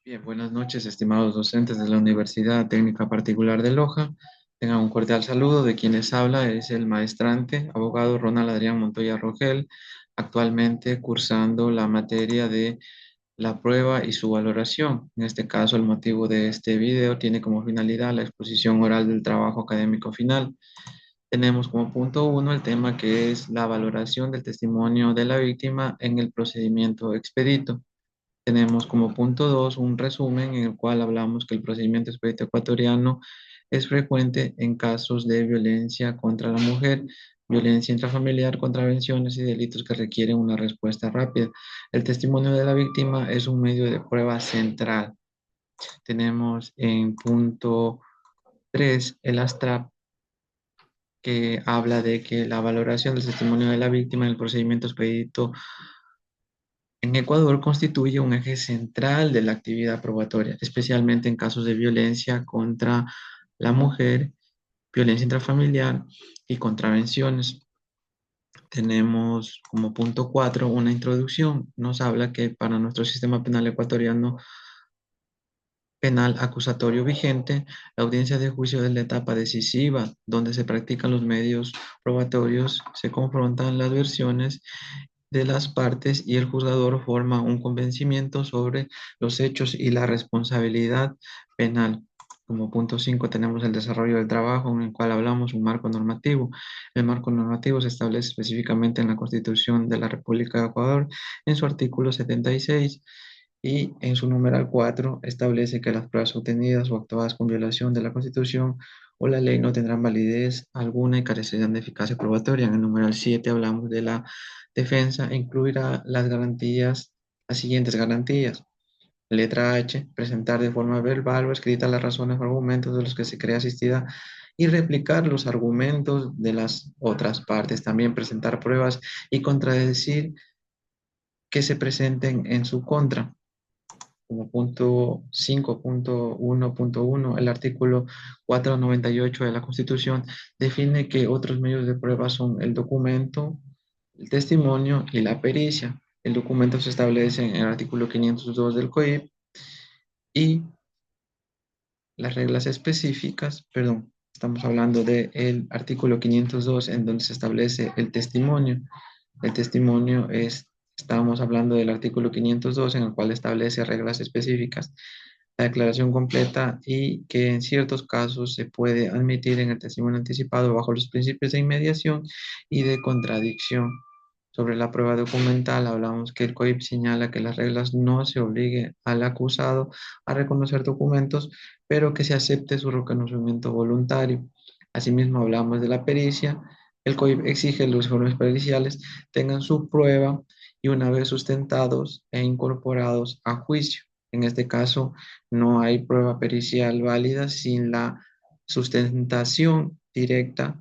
Bien, buenas noches, estimados docentes de la Universidad Técnica Particular de Loja. Tengan un cordial saludo. De quienes habla es el maestrante, abogado Ronald Adrián Montoya Rogel, actualmente cursando la materia de la prueba y su valoración. En este caso, el motivo de este video tiene como finalidad la exposición oral del trabajo académico final. Tenemos como punto uno el tema que es la valoración del testimonio de la víctima en el procedimiento expedito. Tenemos como punto 2 un resumen en el cual hablamos que el procedimiento expedito ecuatoriano es frecuente en casos de violencia contra la mujer, violencia intrafamiliar, contravenciones y delitos que requieren una respuesta rápida. El testimonio de la víctima es un medio de prueba central. Tenemos en punto 3 el ASTRAP, que habla de que la valoración del testimonio de la víctima en el procedimiento expedito en Ecuador constituye un eje central de la actividad probatoria, especialmente en casos de violencia contra la mujer, violencia intrafamiliar y contravenciones. Tenemos como punto 4 una introducción. Nos habla que para nuestro sistema penal ecuatoriano penal acusatorio vigente, la audiencia de juicio es la etapa decisiva donde se practican los medios probatorios, se confrontan las versiones de las partes y el juzgador forma un convencimiento sobre los hechos y la responsabilidad penal. Como punto 5 tenemos el desarrollo del trabajo en el cual hablamos un marco normativo. El marco normativo se establece específicamente en la Constitución de la República de Ecuador en su artículo 76 y en su numeral 4 establece que las pruebas obtenidas o actuadas con violación de la Constitución o la ley no tendrán validez alguna y carecerán de eficacia probatoria. En el numeral 7 hablamos de la defensa e incluirá las garantías, las siguientes garantías. Letra H, presentar de forma verbal o escrita las razones o argumentos de los que se cree asistida y replicar los argumentos de las otras partes. También presentar pruebas y contradecir que se presenten en su contra. Como punto 5.1.1, el artículo 498 de la Constitución define que otros medios de prueba son el documento, el testimonio y la pericia. El documento se establece en el artículo 502 del COIP y las reglas específicas, perdón, estamos hablando del artículo 502 en donde se establece el testimonio. El testimonio es, estábamos hablando del artículo 502 en el cual establece reglas específicas, la declaración completa y que en ciertos casos se puede admitir en el testimonio anticipado bajo los principios de inmediación y de contradicción. Sobre la prueba documental, hablamos que el COIP señala que las reglas no se obliguen al acusado a reconocer documentos, pero que se acepte su reconocimiento voluntario. Asimismo, hablamos de la pericia. El COIP exige que los informes periciales tengan su prueba y una vez sustentados e incorporados a juicio. En este caso, no hay prueba pericial válida sin la sustentación directa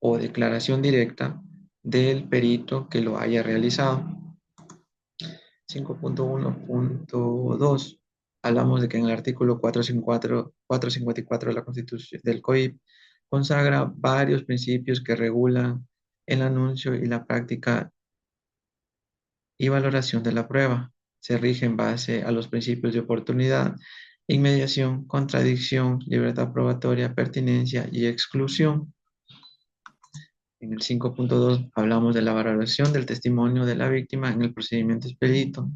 o declaración directa del perito que lo haya realizado. 5.1.2. Hablamos de que en el artículo 454 de la Constitución del COIP consagra varios principios que regulan el anuncio y la práctica y valoración de la prueba. Se rige en base a los principios de oportunidad, inmediación, contradicción, libertad probatoria, pertinencia y exclusión. En el 5.2 hablamos de la valoración del testimonio de la víctima en el procedimiento expedito.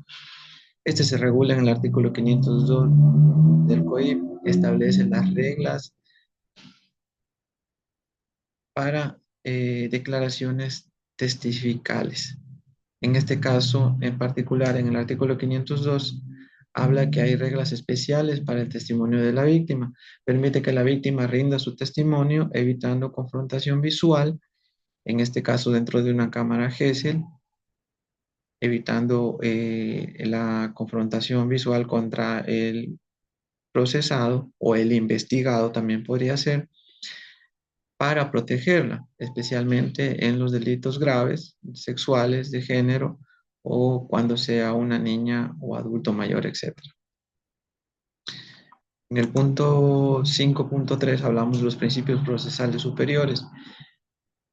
Este se regula en el artículo 502 del COIP, establece las reglas para declaraciones testificales. En este caso, en particular, en el artículo 502, habla que hay reglas especiales para el testimonio de la víctima. Permite que la víctima rinda su testimonio evitando confrontación visual, en este caso dentro de una cámara Gesell, evitando la confrontación visual contra el procesado o el investigado también podría ser, para protegerla, especialmente en los delitos graves, sexuales, de género o cuando sea una niña o adulto mayor, etcétera. En el punto 5.3 hablamos de los principios procesales superiores.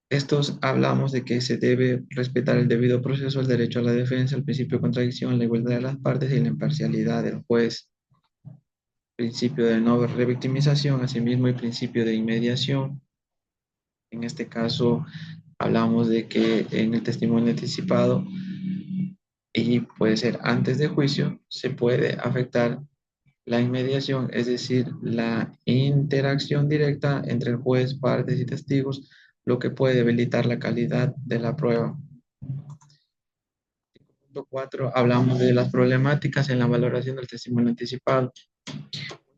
Estos hablamos de que se debe respetar el debido proceso, el derecho a la defensa, el principio de contradicción, la igualdad de las partes y la imparcialidad del juez. principio de no revictimización, asimismo el principio de inmediación. En este caso, hablamos de que en el testimonio anticipado y puede ser antes de juicio, se puede afectar la inmediación, es decir, la interacción directa entre el juez, partes y testigos, lo que puede debilitar la calidad de la prueba. Punto 4, hablamos de las problemáticas en la valoración del testimonio anticipado.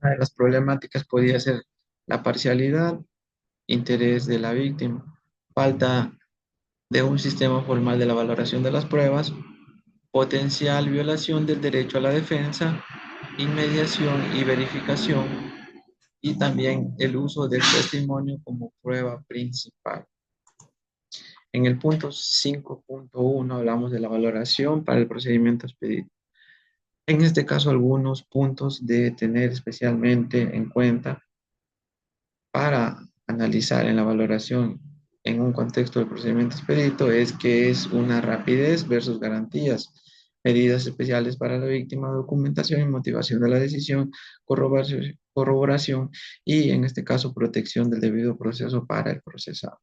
Una de las problemáticas podría ser la parcialidad, interés de la víctima, falta de un sistema formal de la valoración de las pruebas, potencial violación del derecho a la defensa, inmediación y verificación, y también el uso del testimonio como prueba principal. En el punto 5.1 hablamos de la valoración para el procedimiento expedito. En este caso, algunos puntos de tener especialmente en cuenta para analizar en la valoración en un contexto del procedimiento expedito es que es una rapidez versus garantías, medidas especiales para la víctima, documentación y motivación de la decisión, corroboración y en este caso protección del debido proceso para el procesado.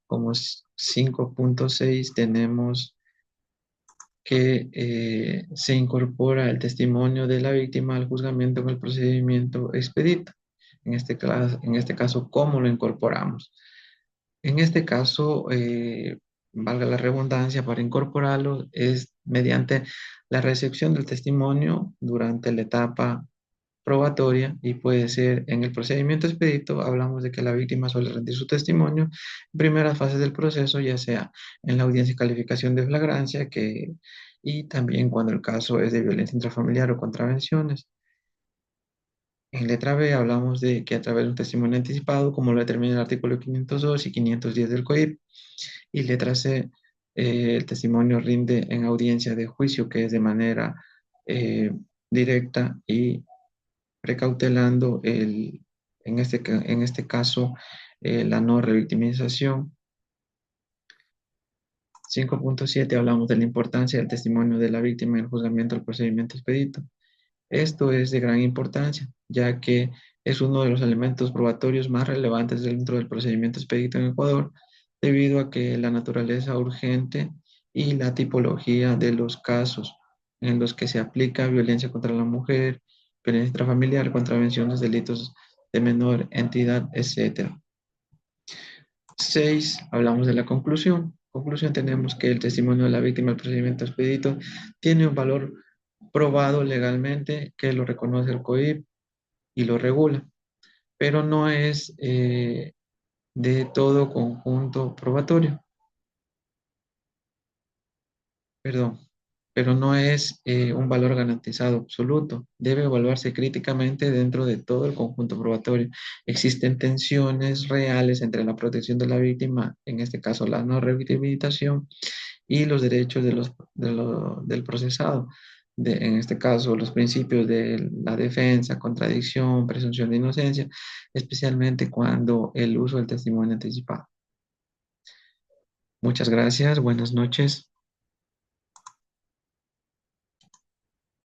Como 5.6 tenemos que se incorpora el testimonio de la víctima al juzgamiento en el procedimiento expedito. En este caso, ¿cómo lo incorporamos? En este caso, valga la redundancia, para incorporarlo es mediante la recepción del testimonio durante la etapa probatoria y puede ser en el procedimiento expedito, hablamos de que la víctima suele rendir su testimonio en primeras fases del proceso, ya sea en la audiencia de calificación de flagrancia y también cuando el caso es de violencia intrafamiliar o contravenciones. En letra B hablamos de que a través de un testimonio anticipado, como lo determina el artículo 502 y 510 del COIP, y letra C, el testimonio rinde en audiencia de juicio, que es de manera eh, directa y precautelando en este caso la no revictimización. 5.7 hablamos de la importancia del testimonio de la víctima en el juzgamiento del procedimiento expedito. Esto es de gran importancia, ya que es uno de los elementos probatorios más relevantes dentro del procedimiento expedito en Ecuador, debido a que la naturaleza urgente y la tipología de los casos en los que se aplica violencia contra la mujer, violencia intrafamiliar, contravenciones, delitos de menor entidad, etcétera. 6, hablamos de la conclusión. Conclusión, tenemos que el testimonio de la víctima del procedimiento expedito tiene un valor probado legalmente que lo reconoce el COIP y lo regula, pero no es de todo conjunto probatorio, perdón, pero no es un valor garantizado absoluto. Debe evaluarse críticamente dentro de todo el conjunto probatorio. Existen tensiones reales entre la protección de la víctima, en este caso la no revictimización, y los derechos del procesado. En este caso, los principios de la defensa, contradicción, presunción de inocencia, especialmente cuando el uso del testimonio anticipado. Muchas gracias, buenas noches.